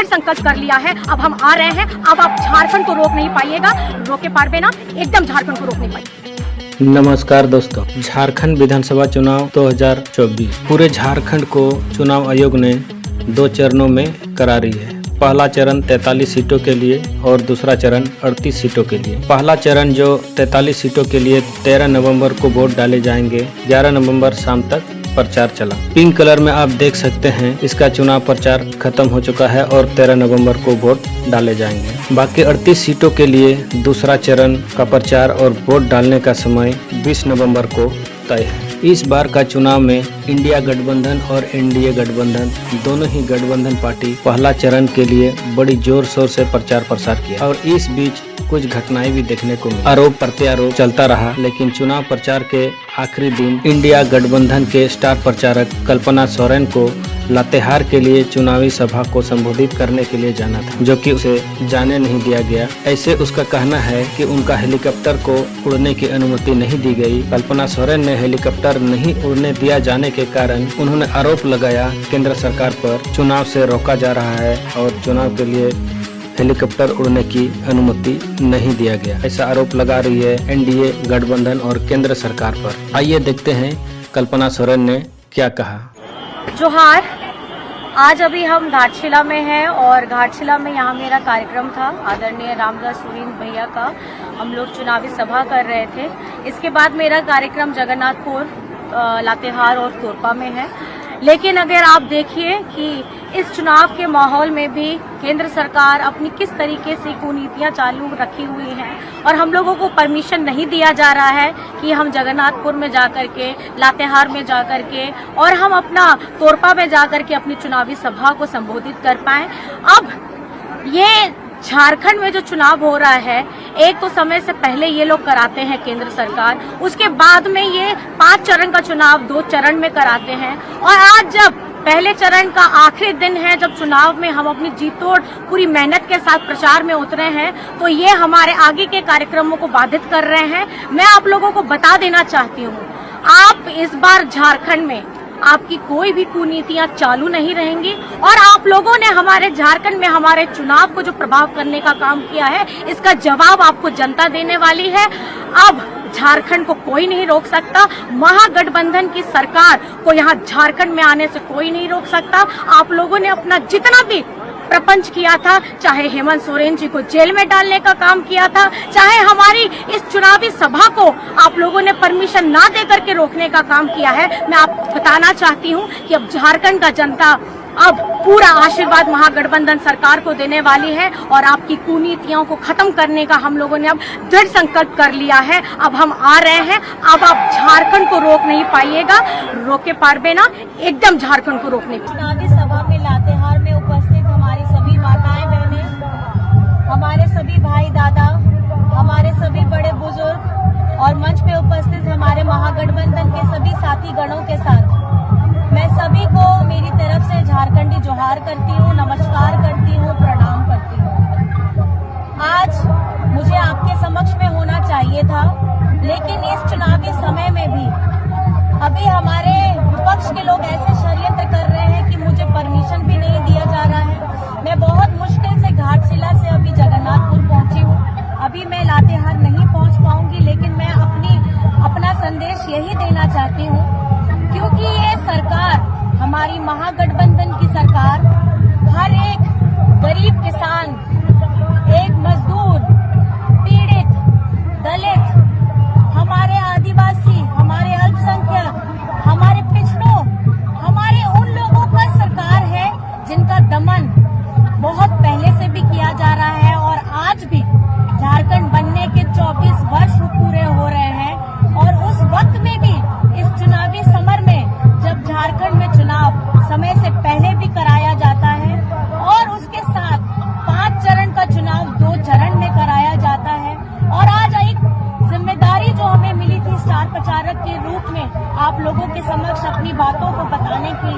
संकल्प कर लिया है। अब हम आ रहे हैं। अब आप झारखंड को रोक नहीं पाइएगा। रोके पारबे ना, एकदम झारखंड को रोक नहीं पाइएगा। नमस्कार दोस्तों, झारखंड विधानसभा चुनाव 2024 पूरे झारखंड को चुनाव आयोग ने 2 चरणों में करा रही है। पहला चरण 43 सीटों के लिए और दूसरा चरण 38 सीटों के लिए। पहला चरण जो 43 सीटों के लिए 13 नवंबर को वोट डाले जाएंगे। 11 नवंबर शाम तक प्रचार चला। पिंक कलर में आप देख सकते हैं इसका चुनाव प्रचार खत्म हो चुका है और 13 नवंबर को वोट डाले जाएंगे। बाकी 38 सीटों के लिए दूसरा चरण का प्रचार और वोट डालने का समय 20 नवंबर को तय है। इस बार का चुनाव में इंडिया गठबंधन और एनडीए गठबंधन दोनों ही गठबंधन पार्टी पहला चरण के लिए बड़ी जोर शोर से प्रचार प्रसार किया और इस बीच कुछ घटनाएं भी देखने को मिली। आरोप प्रत्यारोप चलता रहा, लेकिन चुनाव प्रचार के आखिरी दिन इंडिया गठबंधन के स्टार प्रचारक कल्पना सोरेन को लातेहार के लिए चुनावी सभा को संबोधित करने के लिए जाना था, जो कि उसे जाने नहीं दिया गया। ऐसे उसका कहना है कि उनका हेलीकॉप्टर को उड़ने की अनुमति नहीं दी गई। कल्पना सोरेन ने हेलीकॉप्टर नहीं उड़ने दिया जाने के कारण उन्होंने आरोप लगाया केंद्र सरकार पर चुनाव से रोका जा रहा है और चुनाव के लिए हेलीकॉप्टर उड़ने की अनुमति नहीं दिया गया। ऐसा आरोप लगा रही है एनडीए गठबंधन और केंद्र सरकार पर। आइए देखते हैं कल्पना सोरेन ने क्या कहा। जोहार। आज अभी हम घाटशिला में हैं और घाटशिला में यहाँ मेरा कार्यक्रम था आदरणीय रामदास सुरीन भैया का। हम लोग चुनावी सभा कर रहे थे। इसके बाद मेरा कार्यक्रम जगन्नाथपुर, लातेहार और तोरपा में है। लेकिन अगर आप देखिए कि इस चुनाव के माहौल में भी केंद्र सरकार अपनी किस तरीके से कुनीतियां चालू रखी हुई हैं और हम लोगों को परमिशन नहीं दिया जा रहा है कि हम जगन्नाथपुर में जाकर के, लातेहार में जाकर के और हम अपना तोरपा में जाकर के अपनी चुनावी सभा को संबोधित कर पाएं। अब ये झारखंड में जो चुनाव हो रहा है, एक तो समय से पहले ये लोग कराते हैं केंद्र सरकार, उसके बाद में ये 5 चरण का चुनाव 2 चरण में कराते हैं और आज जब पहले चरण का आखिरी दिन है, जब चुनाव में हम अपनी जीतोड़ पूरी मेहनत के साथ प्रचार में उतरे हैं, तो ये हमारे आगे के कार्यक्रमों को बाधित कर रहे हैं। मैं आप लोगों को बता देना चाहती हूँ, आप इस बार झारखंड में आपकी कोई भी कुनीतियां चालू नहीं रहेंगी और आप लोगों ने हमारे झारखंड में हमारे चुनाव को जो प्रभाव करने का काम किया है, इसका जवाब आपको जनता देने वाली है। अब झारखंड को कोई नहीं रोक सकता। महागठबंधन की सरकार को यहाँ झारखंड में आने से कोई नहीं रोक सकता। आप लोगों ने अपना जितना भी प्रपंच किया था, चाहे हेमंत सोरेन जी को जेल में डालने का काम किया था, चाहे हमारी इस चुनावी सभा को आप लोगों ने परमिशन ना दे करके रोकने का काम किया है। मैं आपको बताना चाहती हूँ कि अब झारखंड का जनता अब पूरा आशीर्वाद महागठबंधन सरकार को देने वाली है और आपकी कुनीतियों को खत्म करने का हम लोगों ने अब दृढ़ संकल्प कर लिया है। अब हम आ रहे हैं। अब आप झारखंड को रोक नहीं पाइएगा। रोके पारबे ना, एकदम झारखंड को रोक नहीं पाइएगा। चुनावी सभा में लातेहार में उपस्थित हमारी सभी माताएं बहनें, हमारे सभी भाई दादा, हमारे सभी बड़े बुजुर्ग और मंच पे उपस्थित हमारे महागठबंधन के सभी साथी गणों के साथ मैं सभी को मेरी तरफ से झारखंडी जोहार करती हूँ, नमस्कार करती हूँ, प्रणाम करती हूँ। आज मुझे आपके समक्ष में होना चाहिए था, लेकिन इस चुनावी समय में भी अभी हमारे विपक्ष के लोग ऐसे षड्यंत्र कर रहे हैं कि मुझे परमिशन भी नहीं दिया जा रहा है। मैं बहुत मुश्किल से घाटशिला से अभी जगन्नाथपुर पहुंची हूँ। अभी मैं लातेहार नहीं पहुंच पाऊंगी, लेकिन मैं अपना संदेश यही देना चाहती हूँ, क्योंकि ये सरकार, हमारी महागठबंधन की सरकार, हर एक गरीब किसान, एक मजदूर, पीड़ित, दलित, हमारे आदिवासी, हमारे अल्पसंख्यक, हमारे पिछड़ों, हमारे उन लोगों का सरकार है जिनका दमन बहुत पहले से भी किया जा रहा है और आज भी झारखंड बनने के 24 वर्ष पूरे हो रहे हैं और उस वक्त में भी इस चुनावी समर में जब झारखंड में चुनाव समय से पहले भी कराया जाता है और उसके साथ 5 चरण का चुनाव 2 चरण में कराया जाता है और आज एक जिम्मेदारी जो हमें मिली थी स्टार प्रचारक के रूप में आप लोगों के समक्ष अपनी बातों को बताने के लिए,